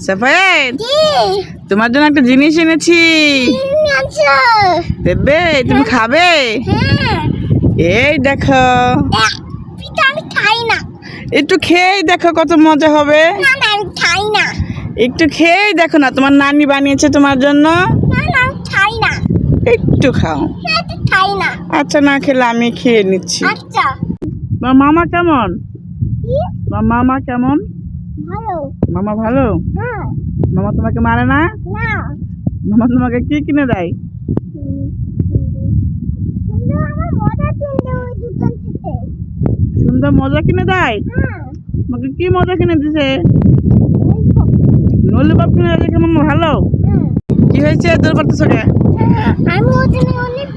সাফায়েত, তোমার জন্য একটা জিনিস এনেছি। দেবে? তুমি খাবে? এই দেখো। আমি খাই না। একটু খেয়েই দেখো কত মজা হবে। আমি খাই না। একটু খেয়েই দেখো না, তোমার নানি বানিয়েছে তোমার জন্য। আমি খাই না। একটু খাও। খাই না। আচ্ছা, না খেলে আমি খেয়ে নিচ্ছি। আচ্ছা। তোমার মামা কেমন? তোমার মামা কেমন? ভালো। মামা ভালো? হ্যাঁ। মামা তোমাকে মারে না? না। মামা তোমাকে কি কিনে দেয়? আমার মজা কিনতে ওই দোকান থেকে। সুন্দর মজা কিনে দেয়? হ্যাঁ। তোমাকে কি মজা কিনে দিছে? ললিপপ কিনে দেখে মামা ভালো। কি হয়েছে তোর করতেছ কে? আমি ওখানে অনেক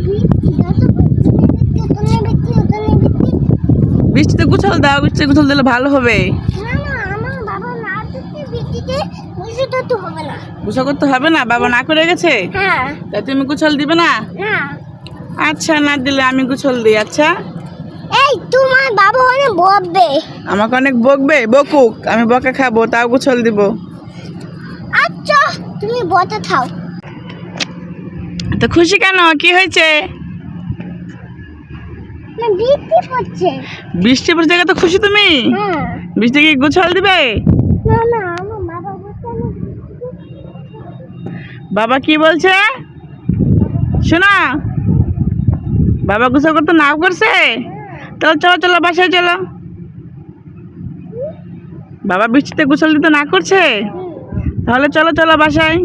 বৃষ্টিতে গুছাল দাও, বৃষ্টিতে গুছাল দিলে ভালো হবে। না না, আমার বাবা না করতে বৃষ্টিতে গুছাতে তো হবে না। গুছা করতে হবে না? বাবা না করে গেছে? হ্যাঁ। তাই তুমি গুছাল দিবে না? না। আচ্ছা, না দিলে আমি গুছাল দিই। আচ্ছা, এই তোমার বাবা অনেক বকবে। আমাকে অনেক বকবে? বকুক, আমি বকা খাবো, তাও গুছাল দিব। আচ্ছা, তুমি বতে খাও। তো খুশি কেন? কি হয়েছে? না, বৃষ্টি পড়ছে। বৃষ্টি পড়ছে দেখে তো খুশি তুমি? হ্যাঁ। বৃষ্টি কি গুছাল দিবে? না না, আমার বাবা বলছে বাবা কি বলছে শোনা? বাবা গুছাল করতে না করছে? তাহলে চলো চলো বাসায় চলো। বাবা বৃষ্টিতে গুছাল দিতে না করছে? তাহলে চলো চলো বাসায়।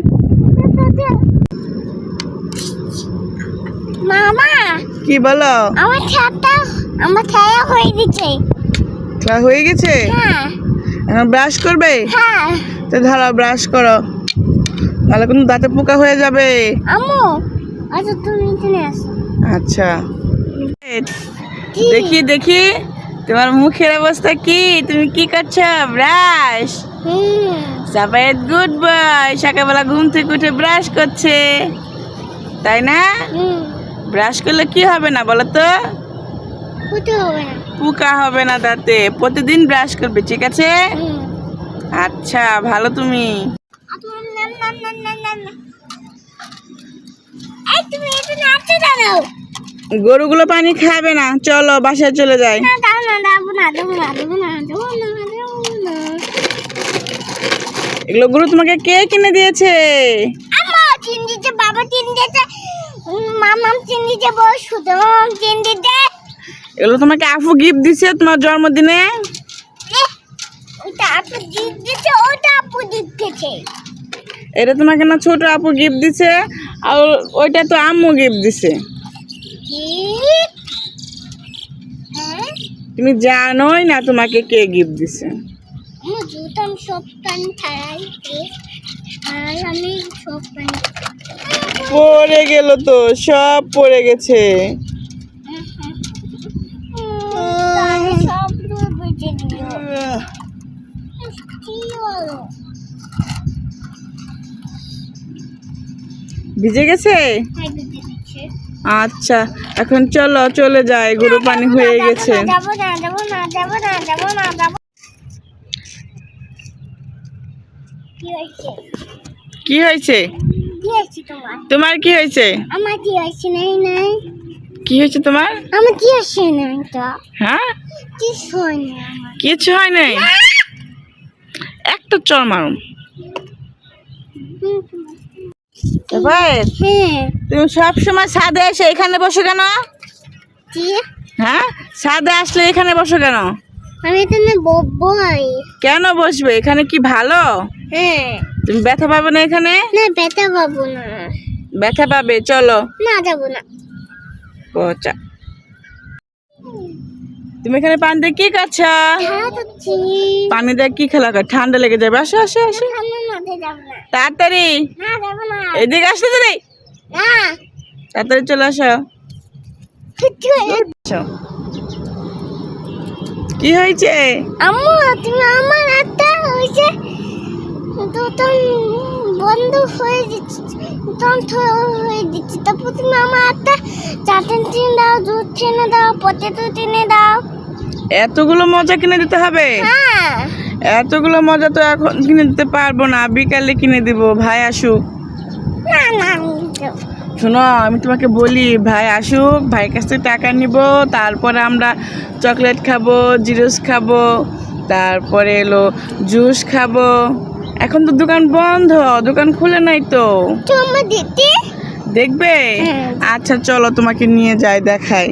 মামা, কি বলো? আমার ছায়া হয়ে গেছে। খেলা হয়ে গেছে? হ্যাঁ। এখন ব্রাশ করবে? হ্যাঁ। তো ধরো ব্রাশ করো, তাহলে কিন্তু দাঁতে পোকা হয়ে যাবে। আম্মু, আচ্ছা তুমি এখানে আসো। আচ্ছা, দেখি দেখি তোমার মুখের অবস্থা কি? তুমি কি করছো? ব্রাশ? সাফায়েত গুড বয়, সকালবেলা ঘুম থেকে উঠে ব্রাশ করছে, তাই না? ব্রাশ করলে কি হবে না বলো তো? পোকা হবে না দাঁতে। প্রতিদিন ব্রাশ করবে, ঠিক আছে? আচ্ছা, ভালো তুমি। গরুগুলো পানি খাবে না, চলো বাসায় চলে যাই। এগুলো গরু তোমাকে কে কিনে দিয়েছে? বাবা কিনে দিয়েছে, মামা কিনে দিয়েছে, বউ শুধু কিনে দিতে। এগুলো তোমাকে আপু গিফট দিছে তোমার জন্মদিনে? ওটা আপু গিফট দিয়েছে, ওটা আপু গিফট দিয়েছে। এটা তোমাকে না ছোট আপু গিফট দিছে, আর ওইটা তো আম্মু গিফট দিছে। তুমি জানোই না তোমাকে কে গিফট দিছে? আমি সব পানি ছাড়াই, আর আমি সব পানি পড়ে গেল তো, সব পড়ে গেছে। সব বুঝে দিল। কি হলো? ভিজে গেছে? হ্যাঁ, বুঝে দিচ্ছে। আচ্ছা, এখন চলো চলে যাই, গরু পানি হয়ে গেছে। যাবো না, যাবো না, যাবো না, যাবো না, যাবো। কি হয়েছে? কি হয়েছে? কি হয়েছে তোমার? তোমার কি হয়েছে? আমার কি হয়েছে? নাই নাই। কি হয়েছে তোমার? আমার কি হয়েছে? নাই তো। হ্যাঁ, কিছু হয় না আমার। কিছু হয় নাই? একটা চল মারুম। হ্যাঁ। তুমি সব সময় ছাদে এসে এখানে বসো কেন? কি? হ্যাঁ, ছাদে আসলে এখানে বসো কেন? আমি এখানে বসবই। কেন বসবে? এখানে কি ভালো? হ্যাঁ। তুমি ব্যথা পাবে না এখানে? না, ব্যথা পাবো না। ব্যথা পাবে, চলো। না, যাবো না। পচা, তুমি এখানে পানি দিয়ে কি করছো? পানি দিয়ে কি খেলা কর? ঠান্ডা লেগে যাবে। আসো আসো আসো, তাড়াতাড়ি এদিকে আসতে দেরি, তাড়াতাড়ি চলে আসো। কি হয়েছে? আম্মু, তুমি আমার হাতটা হয়েছে দুটো বন্ধ হয়ে দিচ্ছে, হয়ে দিচ্ছে। তারপর তুমি আমার হাতটা চাটন চিনে দাও, দুধ চিনে দাও, পটেটো চিনে দাও। এতগুলো মজা কিনে দিতে হবে? হ্যাঁ। এতগুলো মজা তো এখন কিনে দিতে পারবো না, বিকালে কিনে দিব, ভাই আসুক। না না আমি দেব। শোনো, আমি তোমাকে বলি, ভাই আসুক, ভাইয়ের কাছ থেকে টাকা নিব, তারপরে আমরা চকলেট খাবো, জিরোস খাবো, তারপরে এলো জুস খাবো। এখন তো দোকান বন্ধ, দোকান খুলে নাই তো। চুমু দিতে দেখবে? হ্যাঁ। আচ্ছা চলো, তোমাকে নিয়ে যাই, দেখাই।